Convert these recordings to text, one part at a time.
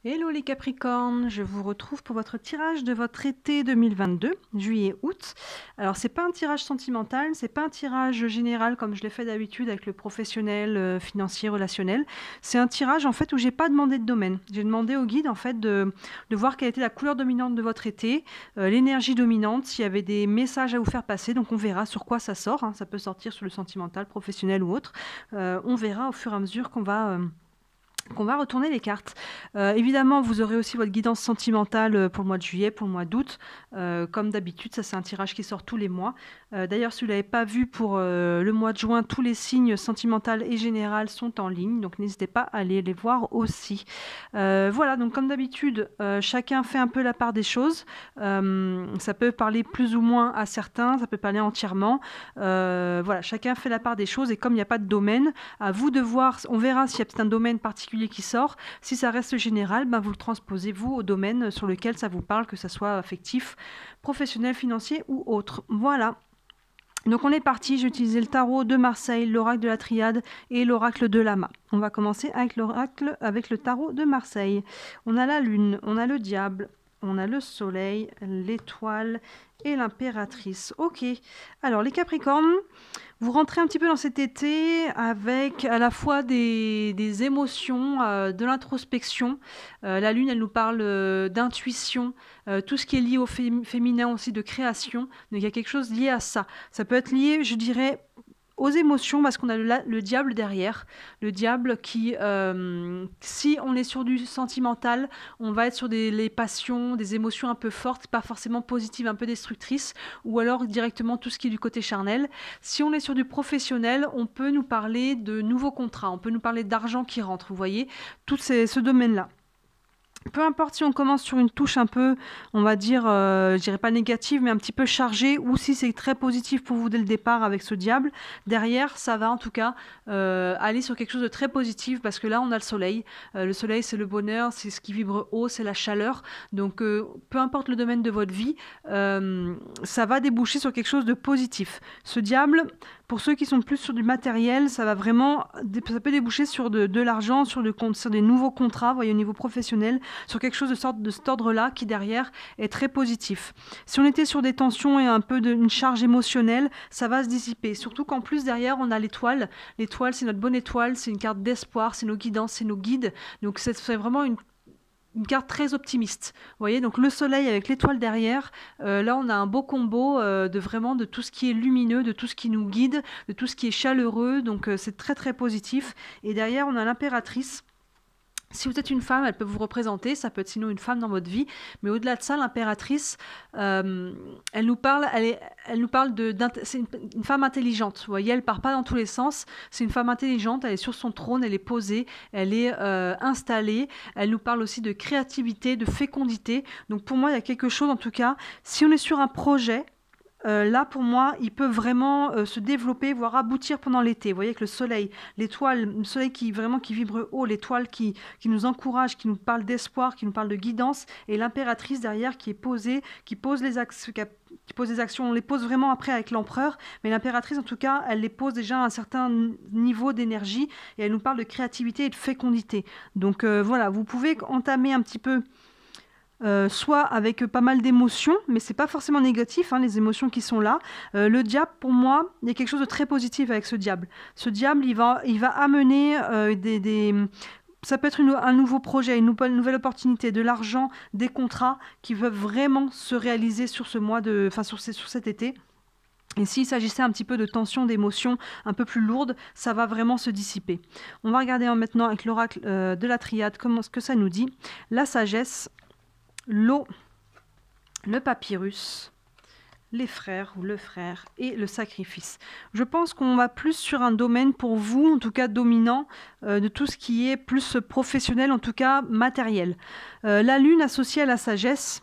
Hello les Capricornes, je vous retrouve pour votre tirage de votre été 2022, juillet-août. Alors c'est pas un tirage sentimental, c'est pas un tirage général comme je l'ai fait d'habitude avec le professionnel, financier, relationnel. C'est un tirage en fait où j'ai pas demandé de domaine. J'ai demandé au guide en fait de voir quelle était la couleur dominante de votre été, l'énergie dominante, s'il y avait des messages à vous faire passer. Donc on verra sur quoi ça sort, hein. Ça peut sortir sur le sentimental, professionnel ou autre. On verra au fur et à mesure qu'on va retourner les cartes. Évidemment, vous aurez aussi votre guidance sentimentale pour le mois de juillet, pour le mois d'août. Comme d'habitude, ça c'est un tirage qui sort tous les mois. D'ailleurs, si vous ne l'avez pas vu pour le mois de juin, tous les signes sentimentaux et général sont en ligne. Donc n'hésitez pas à aller les voir aussi. Voilà, donc comme d'habitude, chacun fait un peu la part des choses. Ça peut parler plus ou moins à certains, ça peut parler entièrement. Voilà, chacun fait la part des choses. Et comme il n'y a pas de domaine, à vous de voir, on verra s'il y a peut-être un domaine particulier qui sort. Si ça reste général, ben vous le transposez vous au domaine sur lequel ça vous parle, que ça soit affectif, professionnel, financier ou autre. Voilà. Donc on est parti, j'ai utilisé le tarot de Marseille, l'oracle de la Triade et l'oracle de Lama. On va commencer avec l'oracle, avec le tarot de Marseille. On a la lune, on a le diable, on a le soleil, l'étoile et l'impératrice. Ok, alors les Capricornes, vous rentrez un petit peu dans cet été avec à la fois des émotions, de l'introspection. La lune, elle nous parle d'intuition, tout ce qui est lié au féminin aussi, de création. Donc il y a quelque chose lié à ça. Ça peut être lié, je dirais, aux émotions parce qu'on a le diable derrière. Le diable qui, si on est sur du sentimental, on va être sur les passions, des émotions un peu fortes, pas forcément positives, un peu destructrices, ou alors directement tout ce qui est du côté charnel. Si on est sur du professionnel, on peut nous parler de nouveaux contrats, on peut nous parler d'argent qui rentre, vous voyez, tout ce domaine-là. Peu importe si on commence sur une touche un peu, on va dire, je dirais pas négative, mais un petit peu chargée, ou si c'est très positif pour vous dès le départ avec ce diable, derrière, ça va en tout cas aller sur quelque chose de très positif, parce que là, on a le soleil. Le soleil, c'est le bonheur, c'est ce qui vibre haut, c'est la chaleur. Donc, peu importe le domaine de votre vie, ça va déboucher sur quelque chose de positif. Ce diable, pour ceux qui sont plus sur du matériel, ça va vraiment, ça peut déboucher sur de l'argent, sur des nouveaux contrats, vous voyez, au niveau professionnel, sur quelque chose de cet ordre-là qui derrière est très positif. Si on était sur des tensions et un peu d'une charge émotionnelle, ça va se dissiper. Surtout qu'en plus derrière on a l'étoile. L'étoile, c'est notre bonne étoile, c'est une carte d'espoir, c'est nos guidances, c'est nos guides. Donc c'est vraiment une carte très optimiste. Vous voyez, donc le soleil avec l'étoile derrière, là on a un beau combo de tout ce qui est lumineux, de tout ce qui nous guide, de tout ce qui est chaleureux, donc c'est très très positif. Et derrière on a l'impératrice. Si vous êtes une femme, elle peut vous représenter, ça peut être sinon une femme dans votre vie, mais au-delà de ça, l'impératrice, elle nous parle, c'est une femme intelligente, vous voyez, elle part pas dans tous les sens, c'est une femme intelligente, elle est sur son trône, elle est posée, elle est installée, elle nous parle aussi de créativité, de fécondité, donc pour moi, il y a quelque chose, en tout cas, si on est sur un projet, là, pour moi, il peut vraiment se développer, voire aboutir pendant l'été. Vous voyez, avec le soleil, l'étoile, le soleil qui vibre haut, l'étoile qui nous encourage, qui nous parle d'espoir, qui nous parle de guidance, et l'impératrice derrière qui est posée, qui pose les axes, qui pose des actions. On les pose vraiment après avec l'empereur, mais l'impératrice, en tout cas, elle les pose déjà à un certain niveau d'énergie, et elle nous parle de créativité et de fécondité. Donc voilà, vous pouvez entamer un petit peu soit avec pas mal d'émotions, mais c'est pas forcément négatif, hein, les émotions qui sont là. Le diable, pour moi, il y a quelque chose de très positif avec ce diable. Ce diable, il va amener ça peut être un nouveau projet, une nouvelle opportunité, de l'argent, des contrats qui peuvent vraiment se réaliser sur ce mois sur cet été. Et s'il s'agissait un petit peu de tension, d'émotions un peu plus lourdes, ça va vraiment se dissiper. On va regarder maintenant avec l'oracle de la Triade ce que ça nous dit. La sagesse, l'eau, le papyrus, les frères ou le frère et le sacrifice. Je pense qu'on va plus sur un domaine pour vous, en tout cas dominant, de tout ce qui est plus professionnel, en tout cas matériel. La lune associée à la sagesse.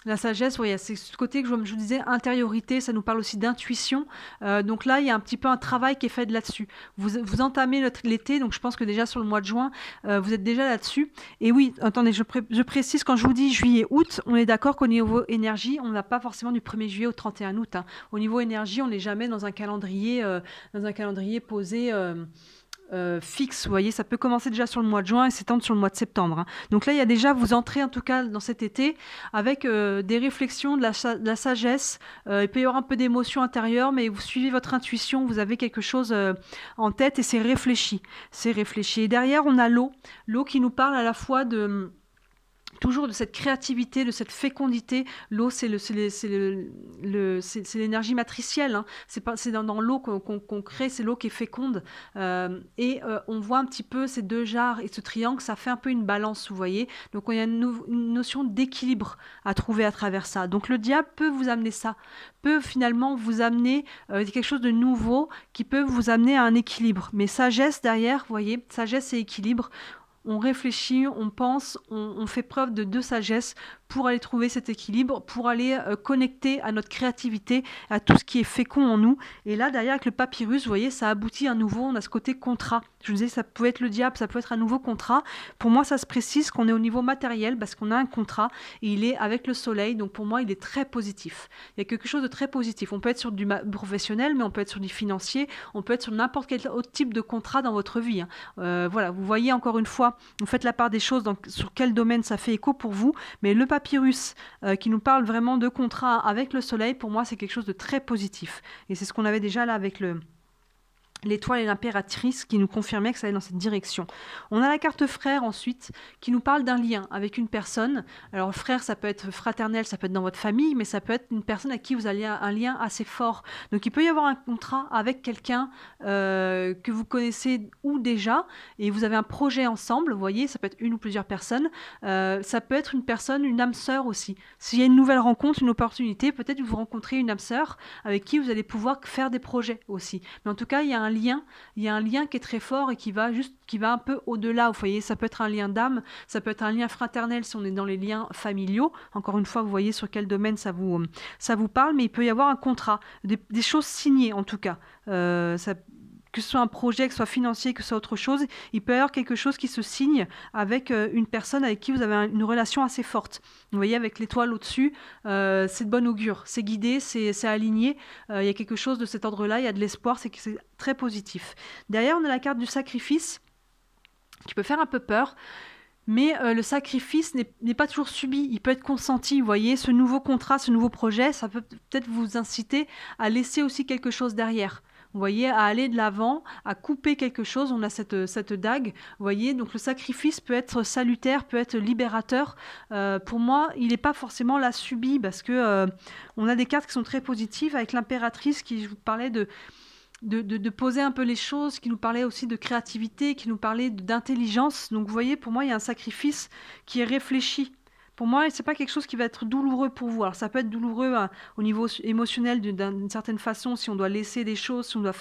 La sagesse, oui, c'est ce côté que je vous disais, intériorité, ça nous parle aussi d'intuition. Donc là, il y a un petit peu un travail qui est fait là-dessus. Vous entamez l'été, donc je pense que déjà sur le mois de juin, vous êtes déjà là-dessus. Et oui, attendez, je précise, quand je vous dis juillet-août, on est d'accord qu'au niveau énergie, on n'a pas forcément du 1er juillet au 31 août. Hein. Au niveau énergie, on n'est jamais dans un calendrier posé fixe. Vous voyez, ça peut commencer déjà sur le mois de juin et s'étendre sur le mois de septembre, hein. Donc là, il y a déjà, vous entrez en tout cas dans cet été avec des réflexions, de la sagesse. Il peut y avoir un peu d'émotion intérieure, mais vous suivez votre intuition, vous avez quelque chose en tête et c'est réfléchi. C'est réfléchi. Et derrière, on a l'eau. L'eau qui nous parle à la fois toujours de cette créativité, de cette fécondité. L'eau, c'est l'énergie matricielle, hein. C'est dans l'eau qu'on crée, c'est l'eau qui est féconde. On voit un petit peu ces deux jarres et ce triangle, ça fait un peu une balance, vous voyez. Donc, il y a une notion d'équilibre à trouver à travers ça. Donc, le diable peut vous amener ça, peut finalement vous amener quelque chose de nouveau qui peut vous amener à un équilibre. Mais sagesse derrière, vous voyez, sagesse et équilibre. On réfléchit, on pense, on fait preuve de sagesse pour aller trouver cet équilibre, pour aller connecter à notre créativité, à tout ce qui est fécond en nous. Et là, derrière, avec le papyrus, vous voyez, ça aboutit à nouveau, on a ce côté contrat. Je vous disais, ça peut être le diable, ça peut être un nouveau contrat. Pour moi, ça se précise qu'on est au niveau matériel parce qu'on a un contrat et il est avec le soleil. Donc, pour moi, il est très positif. Il y a quelque chose de très positif. On peut être sur du professionnel, mais on peut être sur du financier, on peut être sur n'importe quel autre type de contrat dans votre vie, hein. Voilà, vous voyez encore une fois, vous faites la part des choses sur quel domaine ça fait écho pour vous, mais le papyrus qui nous parle vraiment de contrat avec le soleil, pour moi c'est quelque chose de très positif. Et c'est ce qu'on avait déjà là avec l'étoile et l'impératrice qui nous confirmait que ça allait dans cette direction. On a la carte frère ensuite qui nous parle d'un lien avec une personne. Alors frère, ça peut être fraternel, ça peut être dans votre famille, mais ça peut être une personne à qui vous avez un lien assez fort. Donc il peut y avoir un contrat avec quelqu'un que vous connaissez ou déjà, et vous avez un projet ensemble, vous voyez, ça peut être une ou plusieurs personnes. Ça peut être une personne, une âme sœur aussi. S'il y a une nouvelle rencontre, une opportunité, peut-être que vous rencontrez une âme sœur avec qui vous allez pouvoir faire des projets aussi. Mais en tout cas, il y a un lien qui est très fort et qui va un peu au-delà. Vous voyez, ça peut être un lien d'âme, ça peut être un lien fraternel si on est dans les liens familiaux. Encore une fois, vous voyez sur quel domaine ça vous parle, mais il peut y avoir un contrat, des choses signées en tout cas. Que ce soit un projet, que ce soit financier, que ce soit autre chose, il peut y avoir quelque chose qui se signe avec une personne avec qui vous avez une relation assez forte. Vous voyez, avec l'étoile au-dessus, c'est de bon augure, c'est guidé, c'est aligné, il y a quelque chose de cet ordre-là, il y a de l'espoir, c'est très positif. Derrière, on a la carte du sacrifice, qui peut faire un peu peur, mais le sacrifice n'est pas toujours subi, il peut être consenti. Vous voyez, ce nouveau contrat, ce nouveau projet, ça peut peut-être vous inciter à laisser aussi quelque chose derrière. Vous voyez, à aller de l'avant, à couper quelque chose. On a cette dague. Vous voyez, donc le sacrifice peut être salutaire, peut être libérateur. Pour moi, il n'est pas forcément là subi parce que on a des cartes qui sont très positives avec l'impératrice qui, je vous parlais de poser un peu les choses, qui nous parlait aussi de créativité, qui nous parlait d'intelligence. Donc vous voyez, pour moi, il y a un sacrifice qui est réfléchi. Pour moi, ce n'est pas quelque chose qui va être douloureux pour vous. Alors ça peut être douloureux au niveau émotionnel d'une certaine façon, si on doit laisser des choses, si on doit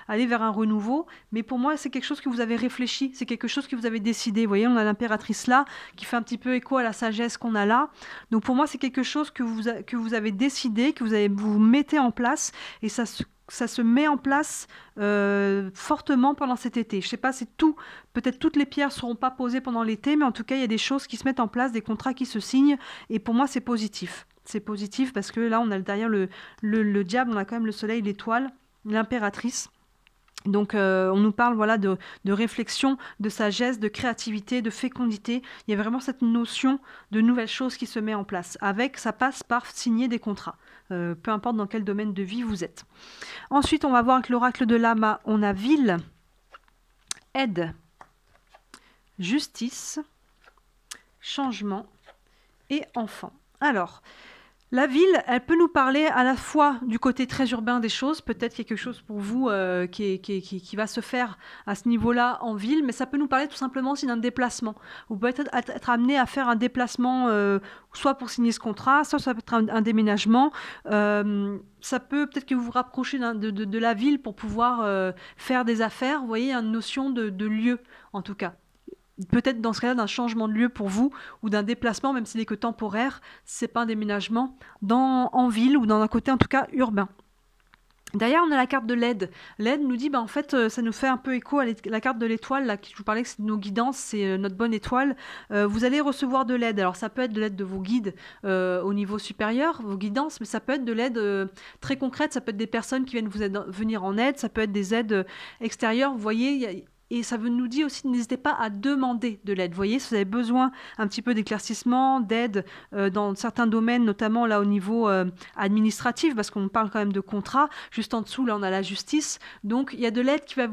aller vers un renouveau. Mais pour moi, c'est quelque chose que vous avez réfléchi, c'est quelque chose que vous avez décidé. Vous voyez, on a l'impératrice là, qui fait un petit peu écho à la sagesse qu'on a là. Donc pour moi, c'est quelque chose que vous avez décidé, que vous mettez en place, et ça se met en place fortement pendant cet été. Je ne sais pas, peut-être toutes les pierres ne seront pas posées pendant l'été, mais en tout cas, il y a des choses qui se mettent en place, des contrats qui se signent, et pour moi, c'est positif. C'est positif parce que là, on a derrière le diable, on a quand même le soleil, l'étoile, l'impératrice. Donc on nous parle voilà, de réflexion, de sagesse, de créativité, de fécondité. Il y a vraiment cette notion de nouvelles choses qui se met en place. Ça passe par signer des contrats. Peu importe dans quel domaine de vie vous êtes. Ensuite, on va voir avec l'oracle de Lama, on a ville, aide, justice, changement et enfant. Alors, la ville, elle peut nous parler à la fois du côté très urbain des choses, peut-être quelque chose pour vous qui va se faire à ce niveau-là en ville, mais ça peut nous parler tout simplement aussi d'un déplacement. Vous pouvez être amené à faire un déplacement, soit pour signer ce contrat, soit ça peut être un déménagement. Ça peut peut-être que vous vous rapprochez de la ville pour pouvoir faire des affaires. Vous voyez, il y a une notion de lieu, en tout cas. Peut-être dans ce cas-là d'un changement de lieu pour vous ou d'un déplacement, même s'il n'est que temporaire, ce n'est pas un déménagement, en ville ou dans un côté en tout cas urbain. Derrière, on a la carte de l'aide. L'aide nous dit, en fait, ça nous fait un peu écho à la carte de l'étoile, là, qui je vous parlais que c'est nos guidances, c'est notre bonne étoile. Vous allez recevoir de l'aide. Alors, ça peut être de l'aide de vos guides au niveau supérieur, vos guidances, mais ça peut être de l'aide très concrète. Ça peut être des personnes qui viennent venir en aide, ça peut être des aides extérieures. Vous voyez, Et ça nous dit aussi, n'hésitez pas à demander de l'aide. Vous voyez, si vous avez besoin un petit peu d'éclaircissement, d'aide dans certains domaines, notamment là au niveau administratif, parce qu'on parle quand même de contrat. Juste en dessous, là, on a la justice. Donc, il y a de l'aide qui va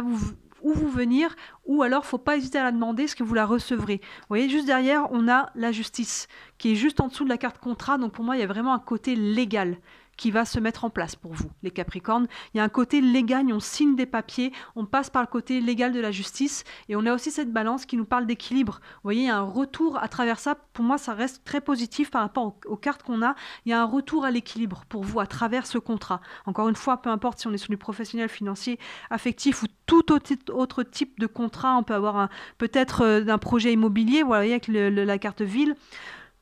vous venir, ou alors faut pas hésiter à la demander, parce que vous la recevrez. Vous voyez, juste derrière, on a la justice, qui est juste en dessous de la carte contrat. Donc, pour moi, il y a vraiment un côté légal qui va se mettre en place pour vous, les Capricornes. Il y a un côté légal, on signe des papiers, on passe par le côté légal de la justice, et on a aussi cette balance qui nous parle d'équilibre. Vous voyez, il y a un retour à travers ça. Pour moi, ça reste très positif par rapport aux cartes qu'on a. Il y a un retour à l'équilibre pour vous à travers ce contrat. Encore une fois, peu importe si on est sur du professionnel, financier, affectif ou tout autre type de contrat, on peut avoir peut-être d'un projet immobilier, voilà, avec la carte ville.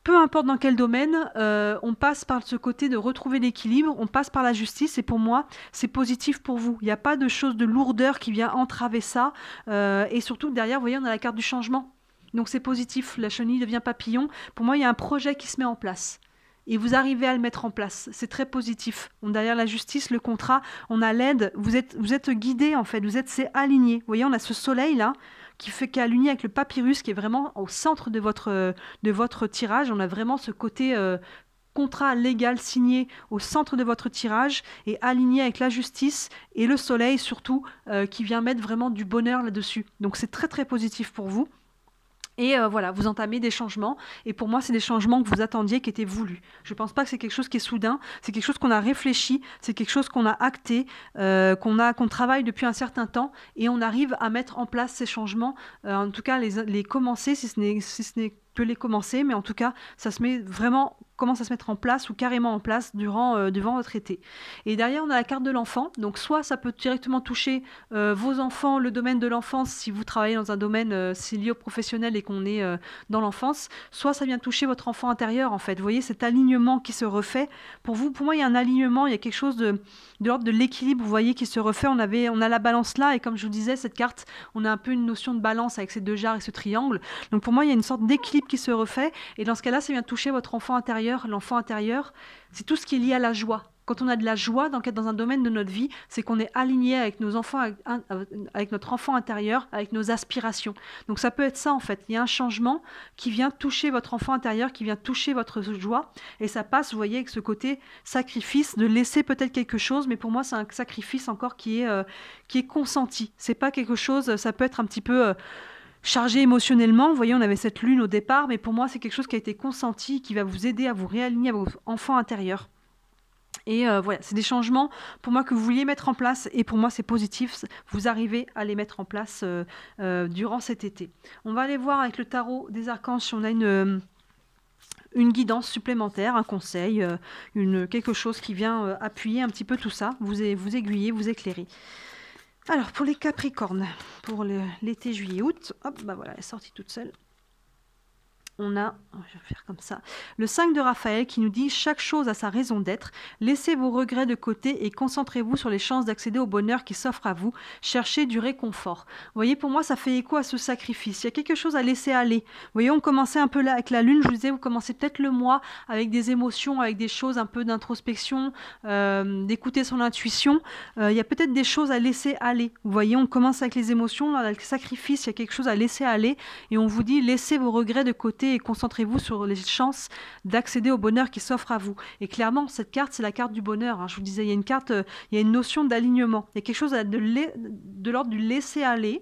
Peu importe dans quel domaine, on passe par ce côté de retrouver l'équilibre, on passe par la justice, et pour moi, c'est positif pour vous. Il n'y a pas de chose de lourdeur qui vient entraver ça, et surtout derrière, vous voyez, on a la carte du changement. Donc c'est positif, la chenille devient papillon. Pour moi, il y a un projet qui se met en place. Et vous arrivez à le mettre en place. C'est très positif. Derrière la justice, le contrat, on a l'aide. Vous êtes guidé, en fait. C'est aligné. Vous voyez, on a ce soleil-là qui est aligné avec le papyrus, qui est vraiment au centre de votre tirage. On a vraiment ce côté contrat légal signé au centre de votre tirage et aligné avec la justice et le soleil, surtout, qui vient mettre vraiment du bonheur là-dessus. Donc, c'est très, très positif pour vous. Et voilà, vous entamez des changements. Et pour moi, c'est des changements que vous attendiez, qui étaient voulus. Je ne pense pas que c'est quelque chose qui est soudain. C'est quelque chose qu'on a réfléchi. C'est quelque chose qu'on a acté, qu'on travaille depuis un certain temps. Et on arrive à mettre en place ces changements. En tout cas, les commencer, si ce n'est que les commencer. Mais en tout cas, ça se met vraiment... commence à se mettre en place ou carrément en place durant votre été. Et derrière, on a la carte de l'enfant. Donc, soit ça peut directement toucher vos enfants, le domaine de l'enfance, si vous travaillez dans un domaine, c'est lié au professionnel et qu'on est dans l'enfance, soit ça vient toucher votre enfant intérieur, en fait. Vous voyez, cet alignement qui se refait. Pour moi, il y a un alignement, il y a quelque chose de l'ordre de l'équilibre, vous voyez, qui se refait. On a la balance là, et comme je vous disais, cette carte, on a un peu une notion de balance avec ces deux jarres et ce triangle. Donc, pour moi, il y a une sorte d'équilibre qui se refait. Et dans ce cas-là, ça vient toucher votre enfant intérieur. L'enfant intérieur, c'est tout ce qui est lié à la joie. Quand on a de la joie dans un domaine de notre vie, c'est qu'on est aligné avec nos enfants, avec notre enfant intérieur, avec nos aspirations. Donc ça peut être ça, en fait. Il y a un changement qui vient toucher votre enfant intérieur, qui vient toucher votre joie, et ça passe, vous voyez, avec ce côté sacrifice, de laisser peut-être quelque chose, mais pour moi, c'est un sacrifice encore qui est consenti. C'est pas quelque chose, ça peut être un petit peu... chargé émotionnellement, vous voyez, on avait cette lune au départ, mais pour moi, c'est quelque chose qui a été consenti, qui va vous aider à vous réaligner à vos enfants intérieurs. Et voilà, c'est des changements, pour moi, que vous vouliez mettre en place, et pour moi, c'est positif. Vous arrivez à les mettre en place durant cet été. On va aller voir avec le tarot des archanges si on a une guidance supplémentaire, un conseil, quelque chose qui vient appuyer un petit peu tout ça, vous aiguiller, vous éclairer. Alors, pour les Capricornes, pour l'été, juillet, août, hop, bah voilà, elle est sortie toute seule. On a, je vais faire comme ça, le 5 de Raphaël qui nous dit « Chaque chose a sa raison d'être. Laissez vos regrets de côté et concentrez-vous sur les chances d'accéder au bonheur qui s'offre à vous. Cherchez du réconfort. » Vous voyez, pour moi, ça fait écho à ce sacrifice. Il y a quelque chose à laisser aller. Vous voyez, on commençait un peu là avec la lune. Je vous disais, vous commencez peut-être le mois avec des émotions, avec des choses un peu d'introspection, d'écouter son intuition. Il y a peut-être des choses à laisser aller. Vous voyez, on commence avec les émotions, là, avec le sacrifice, il y a quelque chose à laisser aller. Et on vous dit « Laissez vos regrets de côté et concentrez-vous sur les chances d'accéder au bonheur qui s'offre à vous. » Et clairement, cette carte, c'est la carte du bonheur. Hein. Je vous disais, il y a une carte, il y a une notion d'alignement. Il y a quelque chose de l'ordre du laisser aller,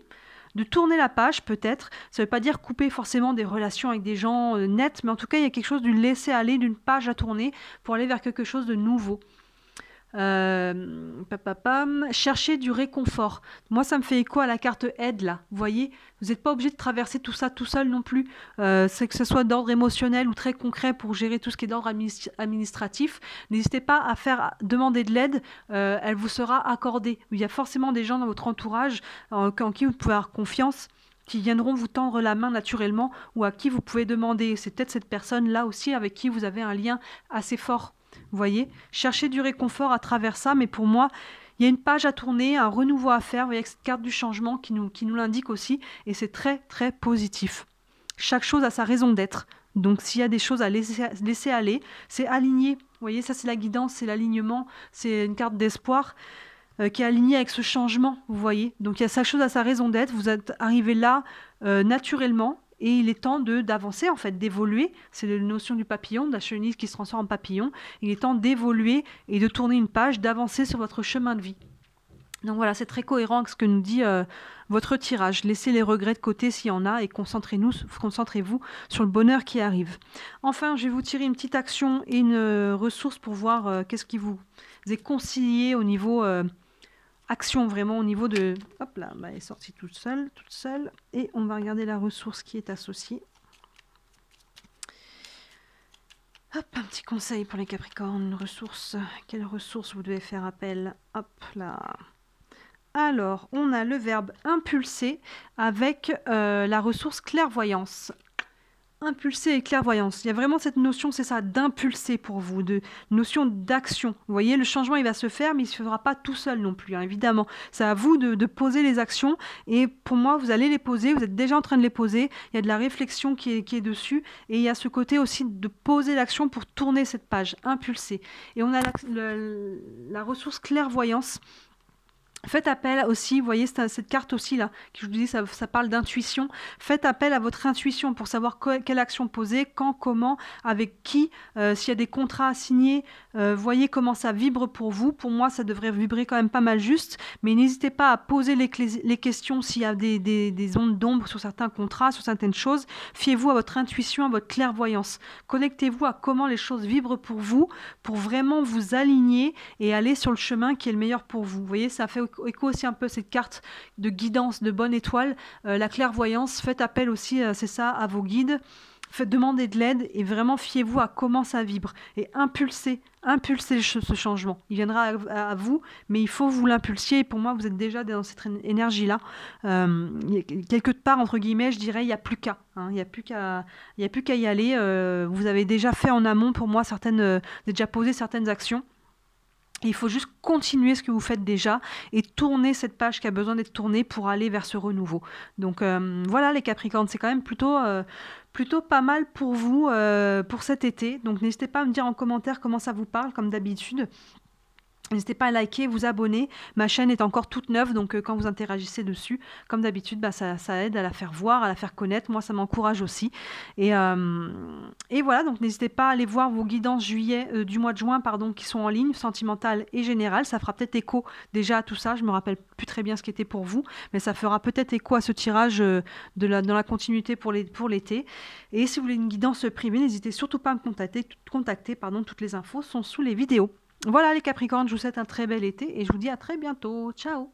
de tourner la page peut-être. Ça ne veut pas dire couper forcément des relations avec des gens nets, mais en tout cas, il y a quelque chose du laisser aller, d'une page à tourner pour aller vers quelque chose de nouveau. Chercher du réconfort. Moi, ça me fait écho à la carte aide, là. Vous voyez, vous n'êtes pas obligé de traverser tout ça tout seul non plus. C'est que ce soit d'ordre émotionnel ou très concret pour gérer tout ce qui est d'ordre administratif. N'hésitez pas à demander de l'aide. Elle vous sera accordée. Il y a forcément des gens dans votre entourage en qui vous pouvez avoir confiance, qui viendront vous tendre la main naturellement ou à qui vous pouvez demander. C'est peut-être cette personne-là aussi avec qui vous avez un lien assez fort. Vous voyez, chercher du réconfort à travers ça, mais pour moi, il y a une page à tourner, un renouveau à faire, vous voyez, avec cette carte du changement qui nous l'indique aussi, et c'est très, très positif. Chaque chose a sa raison d'être, donc s'il y a des choses à laisser aller, c'est aligné, vous voyez, ça c'est la guidance, c'est l'alignement, c'est une carte d'espoir. qui est aligné avec ce changement, vous voyez. Donc il y a sa chose à sa raison d'être, vous êtes arrivé là naturellement, et il est temps d'avancer, en fait, d'évoluer. C'est la notion du papillon, de la chenille qui se transforme en papillon. Il est temps d'évoluer et de tourner une page, d'avancer sur votre chemin de vie. Donc voilà, c'est très cohérent avec ce que nous dit votre tirage. Laissez les regrets de côté s'il y en a et concentrez-vous sur le bonheur qui arrive. Enfin, je vais vous tirer une petite action et une ressource pour voir qu'est-ce qui vous est concilié au niveau action, vraiment au niveau de... Hop là, bah, elle est sortie toute seule. Et on va regarder la ressource qui est associée. Hop, un petit conseil pour les Capricornes. Une ressource. Quelle ressource vous devez faire appel? Hop là. Alors, on a le verbe impulser avec la ressource clairvoyance. Impulser et clairvoyance. Il y a vraiment cette notion, c'est ça, d'impulser pour vous, de notion d'action. Vous voyez, le changement, il va se faire, mais il ne se fera pas tout seul non plus, hein, évidemment. C'est à vous de poser les actions. Et pour moi, vous allez les poser, vous êtes déjà en train de les poser. Il y a de la réflexion qui est dessus. Et il y a ce côté aussi de poser l'action pour tourner cette page, impulser. Et on a la ressource clairvoyance. Faites appel aussi, vous voyez cette carte aussi là, qui je vous dis, ça parle d'intuition. Faites appel à votre intuition pour savoir quelle action poser, quand, comment, avec qui, s'il y a des contrats à signer, voyez comment ça vibre pour vous. Pour moi, ça devrait vibrer quand même pas mal juste, mais n'hésitez pas à poser les questions s'il y a des ondes d'ombre sur certains contrats, sur certaines choses. Fiez-vous à votre intuition, à votre clairvoyance. Connectez-vous à comment les choses vibrent pour vous, pour vraiment vous aligner et aller sur le chemin qui est le meilleur pour vous. Vous voyez, ça fait écho aussi un peu cette carte de guidance de bonne étoile, la clairvoyance. Faites appel aussi, c'est ça, à vos guides. Demandez de l'aide et vraiment fiez-vous à comment ça vibre et impulsez ce changement. Il viendra à vous, mais il faut vous l'impulsiez. Et pour moi, vous êtes déjà dans cette énergie-là. Quelque part, entre guillemets, je dirais, il n'y a plus qu'à. Hein, il n'y a plus qu'à y aller. Vous avez déjà fait en amont, pour moi, déjà posé certaines actions. Et il faut juste continuer ce que vous faites déjà et tourner cette page qui a besoin d'être tournée pour aller vers ce renouveau. Donc voilà les Capricornes, c'est quand même plutôt pas mal pour vous pour cet été. Donc n'hésitez pas à me dire en commentaire comment ça vous parle comme d'habitude. N'hésitez pas à liker, vous abonner. Ma chaîne est encore toute neuve, donc quand vous interagissez dessus, comme d'habitude, bah, ça aide à la faire voir, à la faire connaître. Moi, ça m'encourage aussi. Et voilà, donc n'hésitez pas à aller voir vos guidances du mois de juin, pardon, qui sont en ligne, sentimentales et générales. Ça fera peut-être écho déjà à tout ça. Je me rappelle plus très bien ce qui était pour vous, mais ça fera peut-être écho à ce tirage dans la continuité pour l'été. Et si vous voulez une guidance privée, n'hésitez surtout pas à me contacter. Toutes les infos sont sous les vidéos. Voilà les Capricornes, je vous souhaite un très bel été et je vous dis à très bientôt. Ciao!